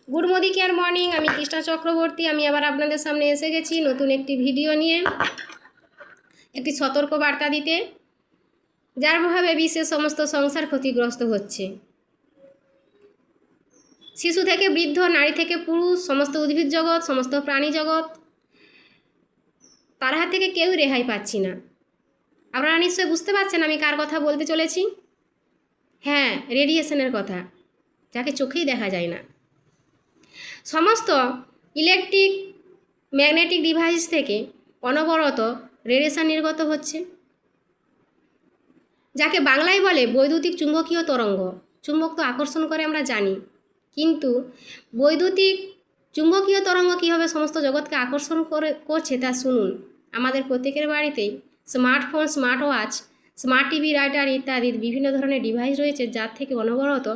Good Modi care morning. আমি কৃষ্ণা চক্রবর্তী। আমি আবার আপনাদের সামনে এসে গেছি নতুন একটি ভিডিও নিয়ে, একটি সতর্ক বার্তা দিতে, যার প্রভাবে বিশ্বের সমস্ত সংসার ক্ষতিগ্রস্ত হচ্ছে। শিশু থেকে বৃদ্ধ, নারী থেকে পুরুষ, সমস্ত উদ্ভিদ জগৎ, সমস্ত প্রাণী জগৎ, তার হাত থেকে কেউ রেহাই পাচ্ছি না। আপনারা নিশ্চয়ই বুঝতে পারছেন আমি কার কথা বলতে চলেছি। হ্যাঁ, রেডিয়েশনের কথা, যাকে চোখেই দেখা যায় না। সমস্ত ইলেকট্রিক ম্যাগনেটিক ডিভাইস থেকে অনবরত রেডিয়েশন নির্গত হচ্ছে, যাকে বাংলায় বলে বৈদ্যুতিক চুম্বকীয় তরঙ্গ। চুম্বক তো আকর্ষণ করে আমরা জানি, কিন্তু বৈদ্যুতিক চুম্বকীয় তরঙ্গ কীভাবে সমস্ত জগৎকে আকর্ষণ করছে তা শুনুন। আমাদের প্রত্যেকের বাড়িতেই smartphone, smart watch, smart TV, writer ইত্যাদি বিভিন্ন ধরনের ডিভাইস রয়েছে, যার থেকে অনবরত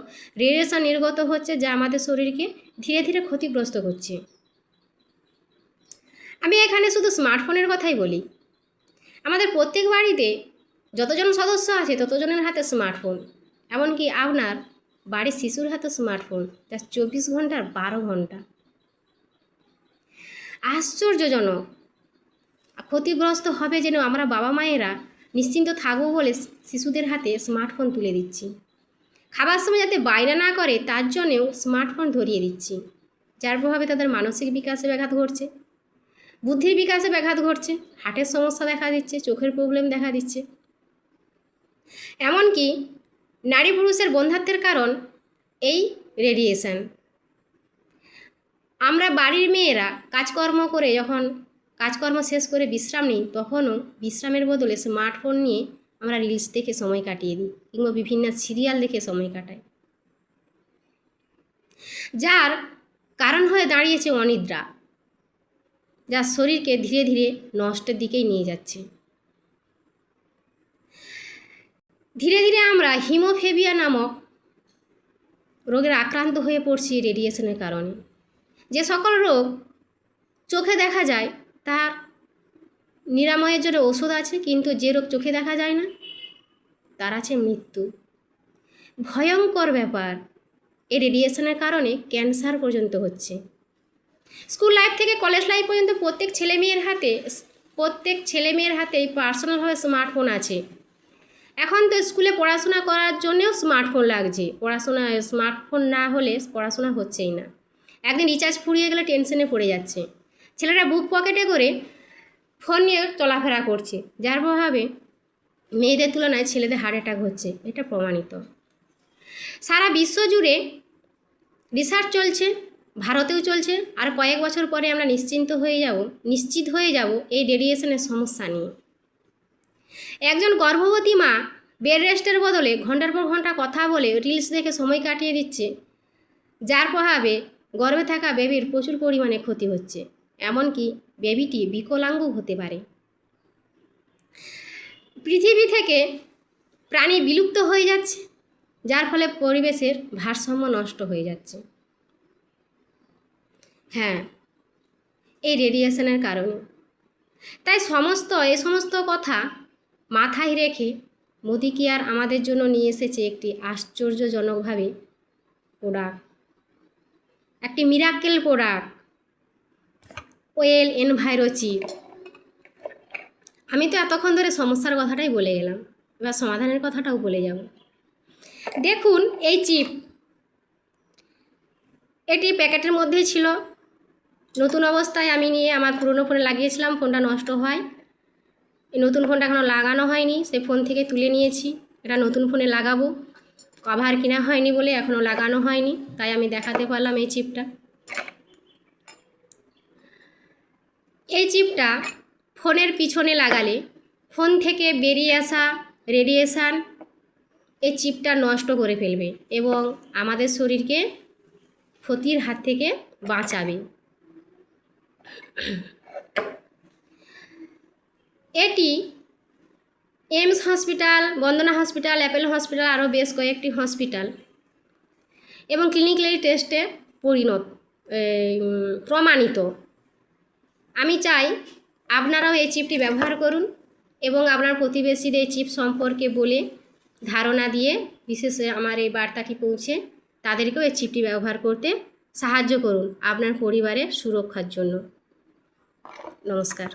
রেডিয়েশন নির্গত হচ্ছে, যা আমাদের শরীরকে ধীরে ধীরে ক্ষতিগ্রস্ত করছে। আমি এখানে শুধু স্মার্টফোনের কথাই বলি। আমাদের প্রত্যেক বাড়িতে যতজন সদস্য আছে ততজনের হাতে স্মার্টফোন, এমনকি আপনার বাড়ির শিশুর হাতে স্মার্টফোন, যা 24 ঘন্টার 12 ঘন্টা। আশ্চর্যজনক। ক্ষতিগ্রস্ত হবে যেন আমরা বাবা মায়েরা নিশ্চিন্ত থাকবো বলে শিশুদের হাতে স্মার্টফোন তুলে দিচ্ছি। খাবার সময় যাতে বাইরে না করে তার জন্যেও স্মার্টফোন ধরিয়ে দিচ্ছি, যার প্রভাবে তাদের মানসিক বিকাশে ব্যাঘাত ঘটছে, বুদ্ধির বিকাশে ব্যাঘাত ঘটছে, হার্টের সমস্যা দেখা দিচ্ছে, চোখের প্রবলেম দেখা দিচ্ছে। এমনকি নারী পুরুষের বন্ধ্যাত্বের কারণ এই রেডিয়েশন। আমরা বাড়ির মেয়েরা কাজকর্ম করে যখন কাজকর্ম শেষ করে বিশ্রাম নিই, তখনও বিশ্রামের বদলে স্মার্টফোন নিয়ে আমরা রিলস দেখে সময় কাটিয়ে দিই, কিংবা বিভিন্ন সিরিয়াল দেখে সময় কাটাই, যার কারণ হয়ে দাঁড়িয়েছে অনিদ্রা, যা শরীরকে ধীরে ধীরে নষ্টের দিকেই নিয়ে যাচ্ছে। ধীরে ধীরে আমরা হিমোফেবিয়া নামক রোগের আক্রান্ত হয়ে পড়ছি রেডিয়েশনের কারণে। যে সকল রোগ চোখে দেখা যায় তার নিরাময়ের জন্য ওষুধ আছে, কিন্তু যে রোগ চোখে দেখা যায় না তার আছে মৃত্যু। ভয়ঙ্কর ব্যাপার। এই রেডিয়েশনের কারণে ক্যান্সার পর্যন্ত হচ্ছে। স্কুল লাইফ থেকে কলেজ লাইফ পর্যন্ত প্রত্যেক ছেলে মেয়ের হাতেই পার্সোনালভাবে স্মার্টফোন আছে। এখন তো স্কুলে পড়াশোনা করার জন্যেও স্মার্টফোন লাগছে। স্মার্টফোন না হলে পড়াশোনা হচ্ছেই না। একদিন রিচার্জ ফুরিয়ে গেলে টেনশনে পড়ে যাচ্ছে। ছেলেরা বুক পকেটে করে ফোন নিয়ে চলাফেরা করছে, যার প্রভাবে মেয়েদের তুলনায় ছেলেদের হার্ট অ্যাটাক হচ্ছে। এটা প্রমাণিত। সারা বিশ্ব জুড়ে রিসার্চ চলছে, ভারতেও চলছে। আর কয়েক বছর পরে আমরা নিশ্চিত হয়ে যাব এই রেডিয়েশনের সমস্যা নিয়ে। একজন গর্ভবতী মা বেড রেস্টের বদলে ঘন্টার পর ঘন্টা কথা বলে রিলস দেখে সময় কাটিয়ে দিচ্ছে, যার প্রভাবে গর্ভে থাকা বেবির প্রচুর পরিমাণে ক্ষতি হচ্ছে। এমনকি বেবিটি বিকলাঙ্গও হতে পারে। পৃথিবী থেকে প্রাণী বিলুপ্ত হয়ে যাচ্ছে, যার ফলে পরিবেশের ভারসাম্য নষ্ট হয়ে যাচ্ছে। হ্যাঁ, এই রেডিয়েশনের কারণে। তাই এই সমস্ত কথা মাথায় রেখে মোদি কেয়ার আমাদের জন্য নিয়ে এসেছে একটি আশ্চর্যজনকভাবে প্রোডাক্ট, একটি মিরাকেল প্রোডাক্ট, ওয়েল এনভাইরোচিপ। আমি তো এতক্ষণ ধরে সমস্যার কথাটাই বলে গেলাম, এবার সমাধানের কথাটাও বলে যাব। দেখুন এই চিপ, এটি প্যাকেটের মধ্যেই ছিল। নতুন অবস্থায় আমি নিয়ে আমার পুরনো ফোনে লাগিয়েছিলাম, ফোনটা নষ্ট হয়। এই নতুন ফোনটা এখনও লাগানো হয়নি, সেই ফোন থেকে তুলে নিয়েছি। এটা নতুন ফোনে লাগাবো, কভার কেনা হয়নি বলে এখনও লাগানো হয়নি, তাই আমি দেখাতে পারলাম এই চিপটা। এই চিপটা ফোনের পিছনে লাগালে ফোন থেকে বেরিয়ে আসা রেডিয়েশান এই চিপটা নষ্ট করে ফেলবে এবং আমাদের শরীরকে ক্ষতির হাত থেকে বাঁচাবে। এটি এইমস হসপিটাল, বন্দনা হসপিটাল, অ্যাপেলো হসপিটাল, আরও বেশ কয়েকটি হসপিটাল এবং ক্লিনিক্যালি টেস্টে প্রমাণিত। আমি চাই আপনারাও এই চিপটি ব্যবহার করুন এবং আপনার প্রতিবেশীদের এই চিপ সম্পর্কে বলে ধারণা দিয়ে, বিশেষ আমার এই বার্তাটি পৌঁছে তাদেরকেও এই চিপটি ব্যবহার করতে সাহায্য করুন আপনার পরিবারের সুরক্ষার জন্য। নমস্কার।